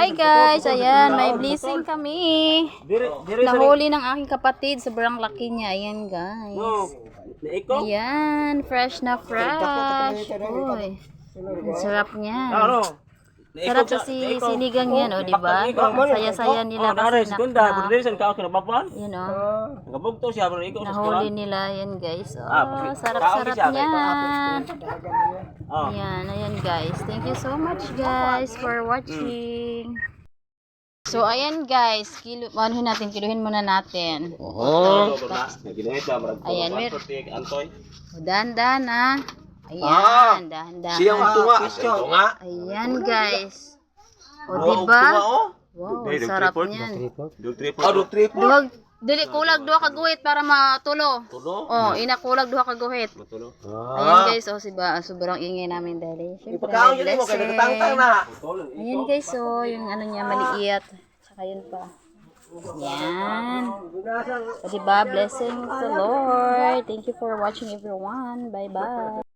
Hi guys, ayan, may blessing kami. Nahuli ng aking kapatid, sobrang laki niya. Ayan guys. Ayan, fresh na fresh. Uy, ang sarap niya. Sarap sa sinigang yan, o, diba? Saya-saya nila kasi yun, o. Nahuli nila yan guys. Oh, sarap-sarap niyan. Ayan, ayan guys. Thank you so much guys for watching. So, ayan guys. Anuhin natin, kiluhin muna natin. Ayan, dahan-dahan ha. Ayan, dahan-dahan. Siyang tunga. Ayan guys. O, diba? Wow, sarap niyan. Duhag, dili kulag duha ka guhit para matulo. Oh, ina kulag duha ka guhit. Ayan guys, oh sobrang ingay namin dahil syempre ayan guys, oh yung ano niya maliit. Saka yun pa. Yan. O diba, blessing the Lord. Thank you for watching everyone. Bye bye.